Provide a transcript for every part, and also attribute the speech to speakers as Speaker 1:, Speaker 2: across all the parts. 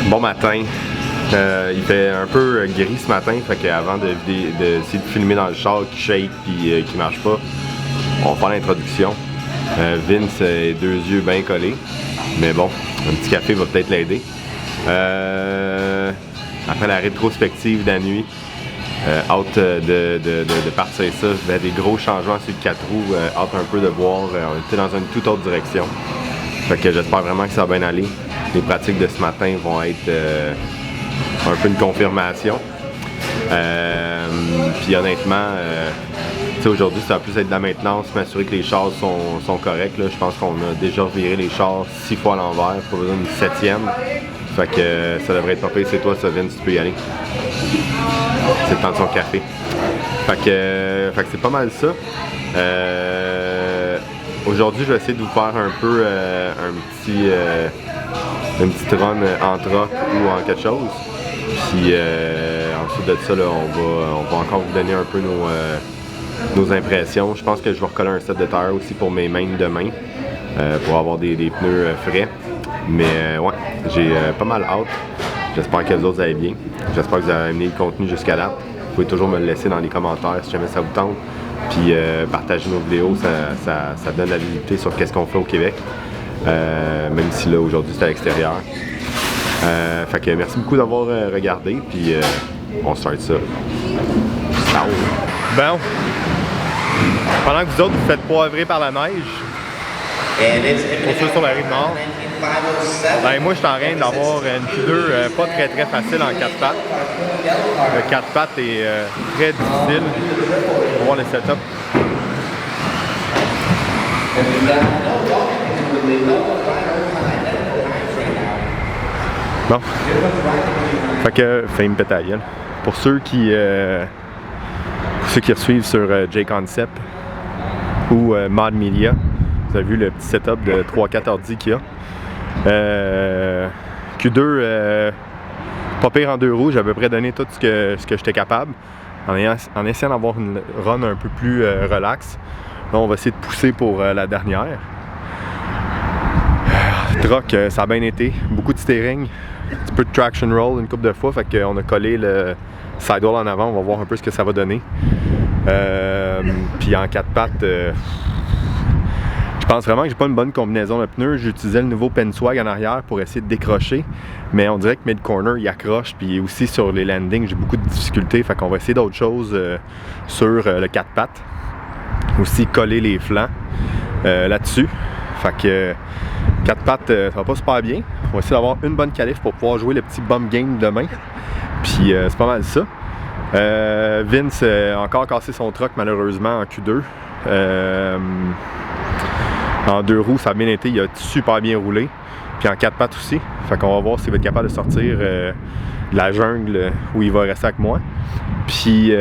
Speaker 1: Bon matin. Il fait un peu gris ce matin, fait qu'avant d'essayer de filmer dans le char qui shake et qui marche pas, on va faire l'introduction. Vince a deux yeux bien collés, mais bon, un petit café va peut-être l'aider. Après la rétrospective de la nuit, hâte de partir ça. Il y a des gros changements sur le 4 roues, hâte un peu de voir. On était dans une toute autre direction. Fait que j'espère vraiment que ça va bien aller. Les pratiques de ce matin vont être un peu une confirmation. Puis honnêtement, aujourd'hui ça va plus être de la maintenance, m'assurer que les chars sont corrects. Là. Je pense qu'on a déjà viré les chars 6 fois à l'envers, pas besoin d'une 7e. Fait que ça devrait être pas pire. C'est toi, ça, Vince, tu peux y aller. C'est le temps de son café. Fait que c'est pas mal ça. Aujourd'hui, je vais essayer de vous faire un peu une petite run en truck ou en quelque chose. Puis ensuite de ça, là, on va encore vous donner un peu nos impressions. Je pense que je vais recoller un set de tires aussi pour mes mains demain pour avoir des pneus frais. Mais ouais, j'ai pas mal hâte. J'espère que vous autres allez bien. J'espère que vous avez amené le contenu jusqu'à là. Vous pouvez toujours me le laisser dans les commentaires si jamais ça vous tente. Puis partager nos vidéos, ça donne la visibilité sur qu'est-ce qu'on fait au Québec. Même si là aujourd'hui c'est à l'extérieur. Fait que merci beaucoup d'avoir regardé, puis on start ça. Ciao! Bon, pendant que vous autres vous faites poivrer par la neige, pour ceux sur la rive nord, ben moi je suis en train d'avoir une Q2 pas très facile en 4 pattes. Le 4 pattes est très difficile. On va voir le setup. Bon. Fait que fame pète à la gueule. Pour ceux qui suivent sur J-Concept ou Mod Media, vous avez vu le petit setup de 3-4 ordi qu'il y a. Q2 pas pire en 2 roues, j'ai à peu près donné tout ce que j'étais capable en essayant d'avoir une run un peu plus relax. Là on va essayer de pousser pour la dernière. Truck, ça a bien été, beaucoup de steering, un petit peu de traction roll une couple de fois, fait qu'on a collé le sidewall en avant, on va voir un peu ce que ça va donner. Puis en 4 pattes, je pense vraiment que j'ai pas une bonne combinaison de pneus. J'utilisais le nouveau Penswag en arrière pour essayer de décrocher, mais on dirait que mid-corner il accroche, puis aussi sur les landings j'ai beaucoup de difficultés, fait qu'on va essayer d'autres choses sur le 4 pattes. Aussi coller les flancs là-dessus. Fait que 4 pattes, ça va pas super bien. On va essayer d'avoir une bonne qualif pour pouvoir jouer le petit bump game demain. Puis c'est pas mal ça. Vince a encore cassé son truck malheureusement en Q2. En 2 roues, ça a bien été, il a super bien roulé. Puis en 4 pattes aussi. Fait qu'on va voir s'il va être capable de sortir de la jungle où il va rester avec moi. Puis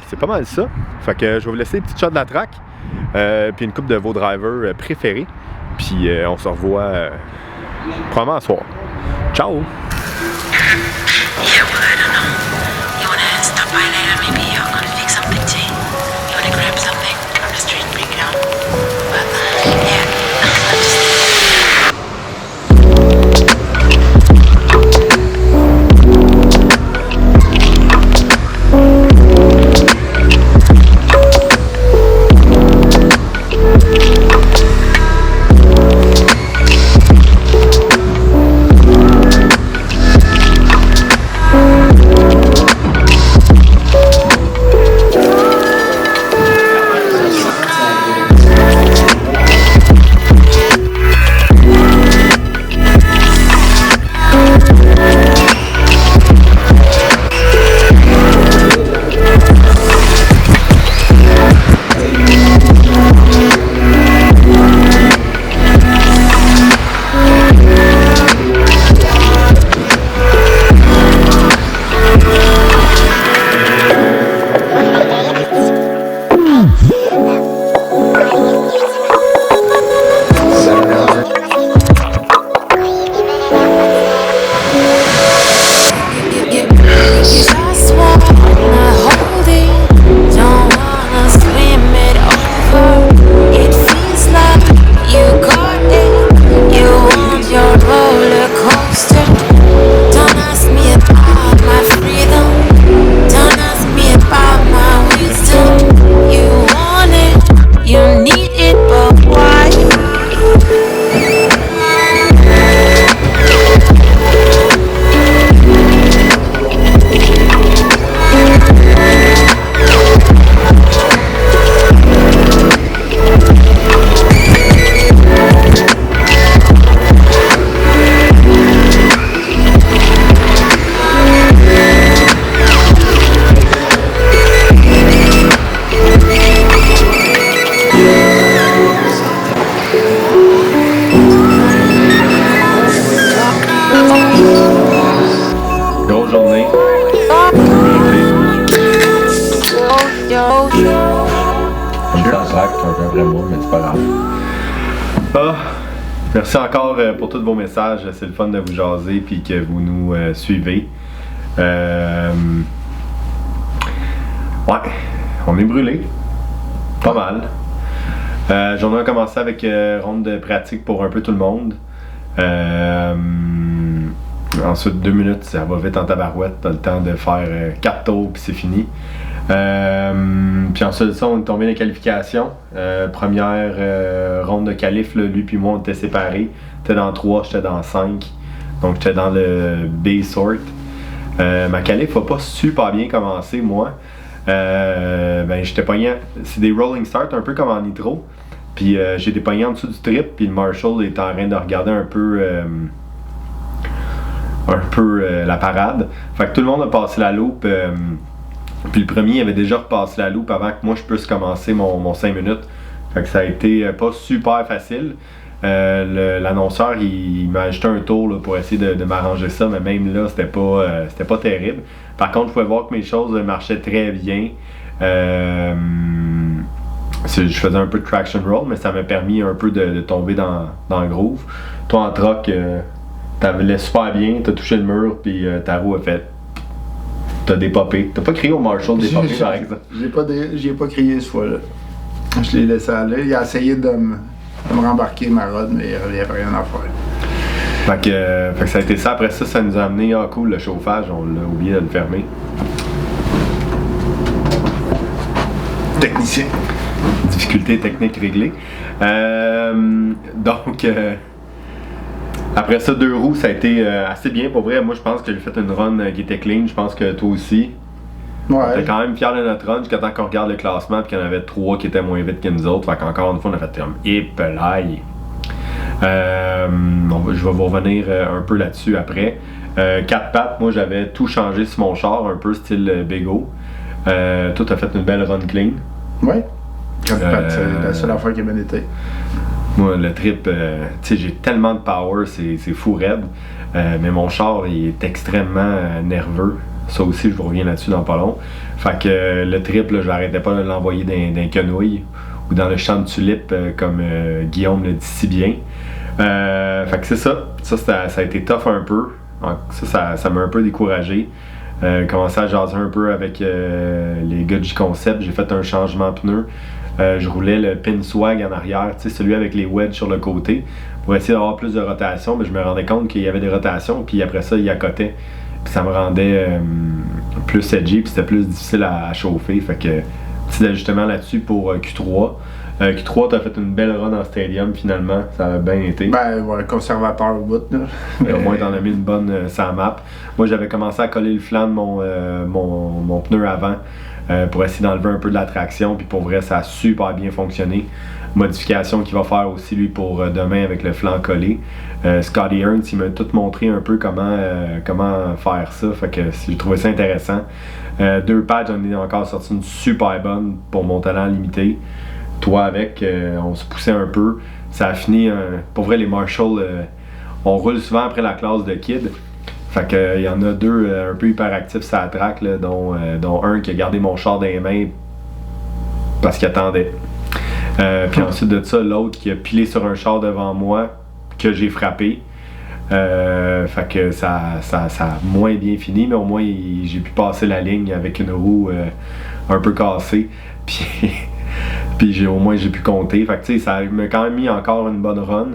Speaker 1: c'est pas mal ça. Fait que je vais vous laisser une petite shot de la track. Puis une coupe de vos drivers préférés. Puis on se revoit probablement ce soir. Ciao! Ah, merci encore pour tous vos messages. C'est le fun de vous jaser puis que vous nous suivez. Ouais, on est brûlé. Pas mal. J'en ai commencé avec ronde de pratique pour un peu tout le monde. Ensuite, 2 minutes, ça va vite en tabarouette. T'as le temps de faire 4 tours puis c'est fini. Puis ensuite de ça, on est tombé dans les qualifications. Première ronde de qualif, là, lui puis moi on était séparés. T'étais dans 3, j'étais dans 5. Donc j'étais dans le B sort. Ma qualif a pas super bien commencé, moi. J'étais pogné. C'est des rolling starts un peu comme en nitro. Puis j'ai des poignées en dessous du trip. Puis le Marshall est en train de regarder un peu la parade. Fait que tout le monde a passé la loupe. Puis le premier avait déjà repassé la loupe avant que moi je puisse commencer mon 5 minutes. Fait que ça a été pas super facile. L'annonceur il m'a ajouté un tour là, pour essayer de m'arranger ça, mais même là c'était pas terrible. Par contre je pouvais voir que mes choses marchaient très bien. Je faisais un peu de traction roll, mais ça m'a permis un peu de tomber dans le groove. Toi en troc, t'avais super bien, t'as touché le mur puis ta roue a fait. T'as dépopé. T'as pas crié au Marshall dépopé par exemple?
Speaker 2: J'ai pas crié ce fois-là. Je l'ai laissé aller. Il a essayé de me rembarquer ma rod, mais il n'y avait rien à faire.
Speaker 1: Fait que ça a été ça. Après ça, ça nous a amené, cool, le chauffage, on l'a oublié de le fermer.
Speaker 2: Technicien.
Speaker 1: Difficulté technique réglée. Après ça, 2 roues, ça a été assez bien pour vrai. Moi, je pense que j'ai fait une run qui était clean. Je pense que toi aussi.
Speaker 2: Ouais.
Speaker 1: On était quand même fiers de notre run jusqu'à temps qu'on regarde le classement et qu'il y en avait 3 qui étaient moins vite que nous autres. Fait qu'encore une fois, on a fait comme épelaille. Je vais vous revenir un peu là-dessus après. 4 pattes, moi j'avais tout changé sur mon char, un peu style Bego. Toi, t'as fait une belle run clean.
Speaker 2: Ouais. 4 pattes, c'est la seule affaire qui a bien été.
Speaker 1: Moi, le trip, tu sais, j'ai tellement de power, c'est fou raide. Mais mon char, il est extrêmement nerveux. Ça aussi, je vous reviens là-dessus dans pas long. Fait que le trip, là, je n'arrêtais pas de l'envoyer dans un quenouille ou dans le champ de tulipes, comme Guillaume le dit si bien. Fait que c'est ça. Ça a été tough un peu. Ça m'a un peu découragé. Commencé à jaser un peu avec les gars du concept. J'ai fait un changement de pneu. Je roulais le pin swag en arrière, tu sais, celui avec les wedges sur le côté, pour essayer d'avoir plus de rotation, mais je me rendais compte qu'il y avait des rotations, puis après ça, il accotait. Puis ça me rendait plus edgy, puis c'était plus difficile à chauffer. Fait que petit ajustement là-dessus pour Q3. Q3, t'as fait une belle run en stadium finalement, ça a bien été.
Speaker 2: Ben, ouais, conservateur au bout, là.
Speaker 1: Mais au moins, t'en as mis une bonne sur la map. Moi, j'avais commencé à coller le flanc de mon pneu avant. Pour essayer d'enlever un peu de la traction, puis pour vrai ça a super bien fonctionné. Modification qu'il va faire aussi lui pour demain avec le flanc collé. Scotty Ernst il m'a tout montré un peu comment faire ça, fait que j'ai trouvé ça intéressant. 2 pads, j'en ai encore sorti une super bonne pour mon talent limité. Toi avec, on se poussait un peu, ça a fini, pour vrai les Marshall, on roule souvent après la classe de kid. Fait que il y en a 2 un peu hyperactifs sur la track, là, dont un qui a gardé mon char dans les mains parce qu'il attendait. Puis ensuite de ça, l'autre qui a pilé sur un char devant moi que j'ai frappé. Fait que ça a moins bien fini, mais au moins j'ai pu passer la ligne avec une roue un peu cassée. Puis au moins j'ai pu compter. Fait que tu sais, ça m'a quand même mis encore une bonne run,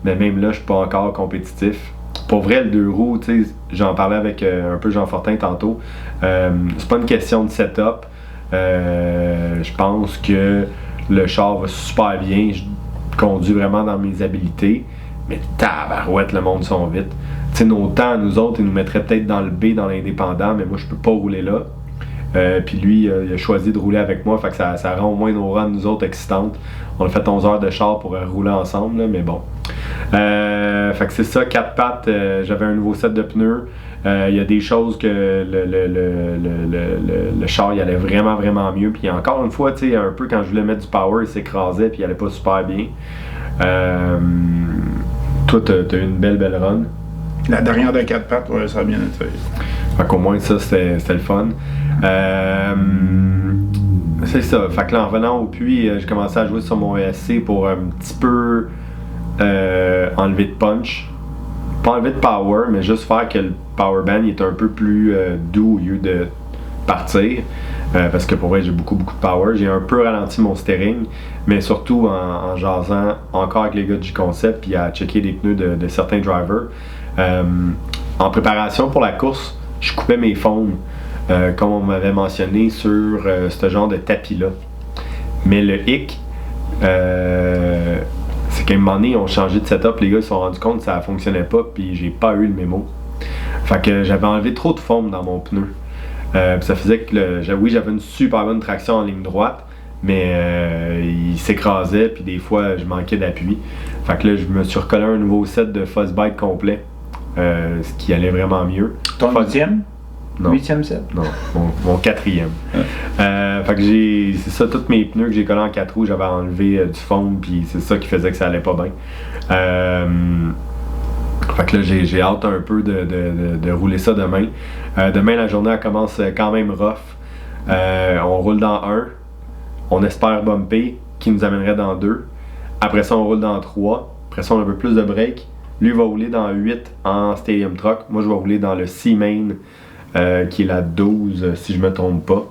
Speaker 1: mais même là je suis pas encore compétitif. Pour vrai, le 2 roues, tu sais, j'en parlais avec un peu Jean Fortin tantôt. C'est pas une question de setup. Je pense que le char va super bien. Je conduis vraiment dans mes habilités. Mais tabarouette, le monde sont vite. Tu sais, nos temps, nous autres, ils nous mettraient peut-être dans le B, dans l'indépendant, mais moi, je peux pas rouler là. Puis lui, il a choisi de rouler avec moi, fait que ça rend au moins nos runs, nous autres, excitantes. On a fait 11 heures de char pour rouler ensemble, là, mais bon. Fait que c'est ça, 4 pattes, j'avais un nouveau set de pneus. Il y a des choses que le char il allait vraiment mieux. Puis encore une fois, tu sais, un peu quand je voulais mettre du power, il s'écrasait puis il allait pas super bien. Toi, t'as eu une belle run.
Speaker 2: La dernière de 4 pattes, ouais, ça a bien été.
Speaker 1: Fait qu'au moins ça, c'était le fun. C'est ça. Fait que là, en revenant au puits, j'ai commencé à jouer sur mon ESC pour un petit peu enlever de punch. Pas enlever de power, mais juste faire que le power band est un peu plus doux au lieu de partir. Parce que pour vrai, j'ai beaucoup de power. J'ai un peu ralenti mon steering, mais surtout en jasant encore avec les gars du concept puis à checker les pneus de certains drivers. En préparation pour la course, je coupais mes foams, comme on m'avait mentionné sur ce genre de tapis-là. Mais le hic, c'est qu'à un moment donné, ils ont changé de setup, les gars ils se sont rendus compte que ça fonctionnait pas, puis j'ai pas eu le mémo. Fait que j'avais enlevé trop de foam dans mon pneu. Ça faisait que oui, j'avais une super bonne traction en ligne droite, mais il s'écrasait, puis des fois je manquais d'appui. Fait que là, je me suis recollé un nouveau set de Fuzzbike complet, ce qui allait vraiment mieux.
Speaker 2: Ton 8e?
Speaker 1: Non.
Speaker 2: 8e set?
Speaker 1: Non, mon 4e. Fait que c'est ça, tous mes pneus que j'ai collés en 4 roues, j'avais enlevé du foam, puis c'est ça qui faisait que ça allait pas bien. Fait que là, j'ai hâte un peu de rouler ça demain. Demain, la journée elle commence quand même rough. On roule dans 1. On espère bumper, qui nous amènerait dans 2. Après ça, on roule dans 3. Après ça, on a un peu plus de break. Lui va rouler dans 8 en Stadium Truck. Moi, je vais rouler dans le C-Main, qui est la 12, si je me trompe pas.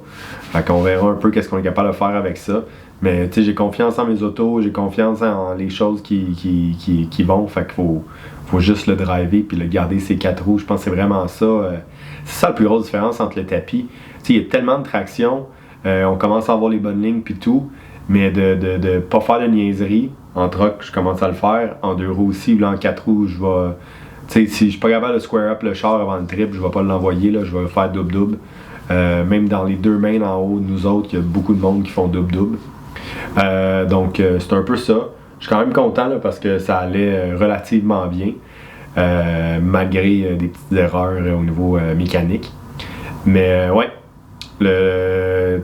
Speaker 1: Fait qu'on verra un peu qu'est-ce qu'on est capable de faire avec ça. Mais tu sais, j'ai confiance en mes autos, j'ai confiance en les choses qui vont. Fait qu'il faut juste le driver puis le garder ses 4 roues. Je pense que c'est vraiment ça. C'est ça la plus grosse différence entre le tapis. Tu sais, il y a tellement de traction. On commence à avoir les bonnes lignes puis tout. Mais de pas faire de niaiserie. En truck, je commence à le faire. En 2 roues aussi. Là, en 4 roues, je vais... Tu sais, si je suis pas capable de square up le char avant le trip, je vais pas l'envoyer. Là, je vais faire double-double. Même dans les 2 mains en haut, nous autres, il y a beaucoup de monde qui font double-double. Donc, c'est un peu ça. Je suis quand même content là, parce que ça allait relativement bien, malgré des petites erreurs au niveau mécanique. Mais ouais,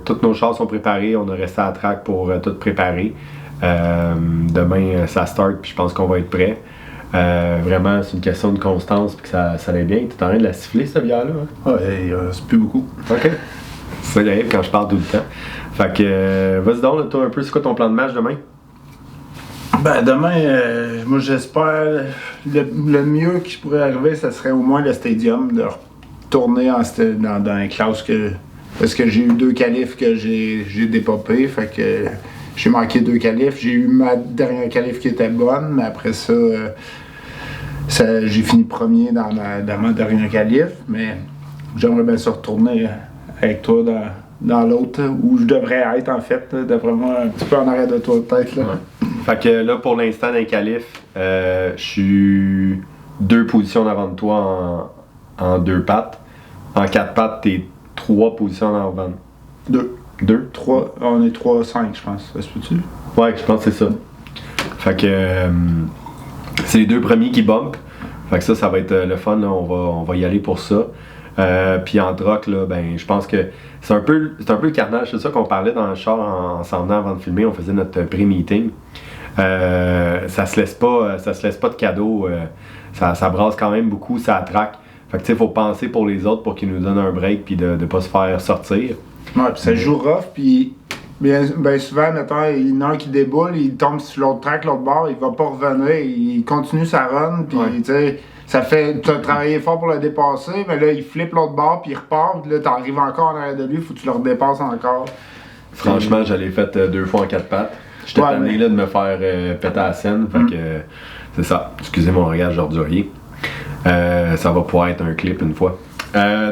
Speaker 1: tous nos chars sont préparés, on a resté à la track pour tout préparer. Demain, ça start, puis je pense qu'on va être prêt. Vraiment, c'est une question de constance, puis que ça allait bien. Tu es en train de la siffler, cette bière-là? Hein?
Speaker 2: Ouais, il reste plus beaucoup.
Speaker 1: Ok. C'est ça qui arrive quand je parle tout le temps. Fait que, vas-y donc, là, toi, un peu, c'est quoi ton plan de match demain?
Speaker 2: Ben, demain, moi, j'espère, le mieux qui pourrait arriver, ça serait au moins le stadium, de retourner dans une classe parce que j'ai eu 2 qualifs que j'ai dépopé, fait que j'ai manqué 2 qualifs. J'ai eu ma dernière qualif qui était bonne, mais après ça, j'ai fini premier dans ma dernière qualif, mais j'aimerais bien ça retourner avec toi dans l'autre, où je devrais être en fait, là, d'après moi, un petit peu en arrière de toi peut-être. Là.
Speaker 1: Ouais. Fait que là, pour l'instant, dans les qualifs, je suis 2 positions en avant de toi en 2 pattes. En 4 pattes, t'es 3 positions en avant. 2?
Speaker 2: 3, on est 3-5, je pense. Ça se peut-tu?
Speaker 1: Ouais, je pense que c'est ça. Fait que c'est les 2 premiers qui bump. Fait que ça va être le fun, là. On va y aller pour ça. Puis en truck, là, ben, je pense que c'est un peu le carnage. C'est ça qu'on parlait dans le char en s'en venant avant de filmer. On faisait notre pré-meeting. Ça se laisse pas de cadeau. Ça brasse quand même beaucoup, ça attraque. Fait que tu sais, faut penser pour les autres pour qu'ils nous donnent un break puis de pas se faire sortir.
Speaker 2: Ouais, puis ça joue rough, puis bien souvent, mettons, il y en a un qui déboule, il tombe sur l'autre track, l'autre bord, il va pas revenir, il continue sa run, puis tu sais, ça fait, tu as travaillé fort pour le dépasser, mais là, il flippe l'autre bord, puis il repart, puis là, t'arrives encore en arrière de lui, faut que tu le redépasses encore.
Speaker 1: Franchement, je l'ai fait 2 fois en 4 pattes. J'étais tanné là de me faire péter à la scène, fait que c'est ça. Excusez mon regard ordurier. Ça va pouvoir être un clip une fois.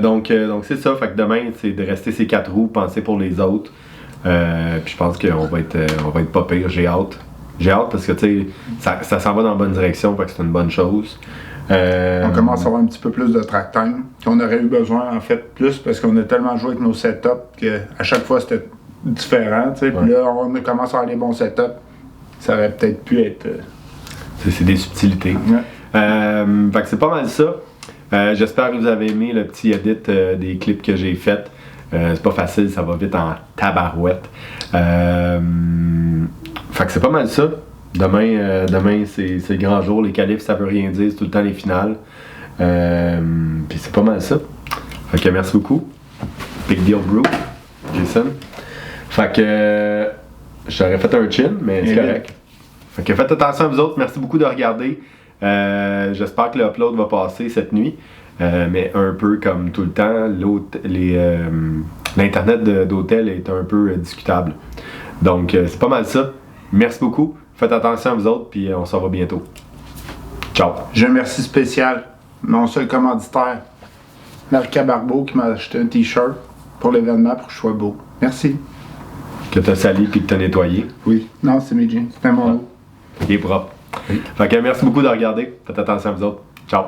Speaker 1: Donc c'est ça, fait que demain, c'est de rester ces 4 roues, penser pour les autres. Puis je pense qu'on va être pas pire, j'ai hâte. J'ai hâte parce que tu sais, ça s'en va dans la bonne direction, fait que c'est une bonne chose.
Speaker 2: On commence à avoir un petit peu plus de track time qu'on aurait eu besoin en fait plus parce qu'on a tellement joué avec nos setups qu'à chaque fois c'était différent, tu sais. Puis là on commence à avoir les bons setups. Ça aurait peut-être pu être.
Speaker 1: C'est des subtilités.
Speaker 2: Ouais.
Speaker 1: Fait que c'est pas mal ça. J'espère que vous avez aimé le petit edit des clips que j'ai fait. C'est pas facile, ça va vite en tabarouette. Fait que c'est pas mal ça. Demain c'est le grand jour. Les qualifs, ça veut rien dire, c'est tout le temps les finales. Puis c'est pas mal ça. Fait que merci beaucoup. Big Deal Brew, Jason. Fait que j'aurais fait un chin, mais c'est correct. Fait que faites attention à vous autres. Merci beaucoup de regarder. J'espère que le upload va passer cette nuit. Mais un peu comme tout le temps, l'internet d'hôtel est un peu discutable. Donc c'est pas mal ça. Merci beaucoup. Faites attention à vous autres, puis on se revoit bientôt. Ciao.
Speaker 2: J'ai un merci spécial. Mon seul commanditaire, Marca Barbeau, qui m'a acheté un t-shirt pour l'événement pour que je sois beau. Merci.
Speaker 1: Que t'as sali puis que t'as nettoyé.
Speaker 2: Oui. Non, c'est mes jeans. C'était mon lot.
Speaker 1: Il est propre. Oui. Fait que merci beaucoup de regarder. Faites attention à vous autres. Ciao.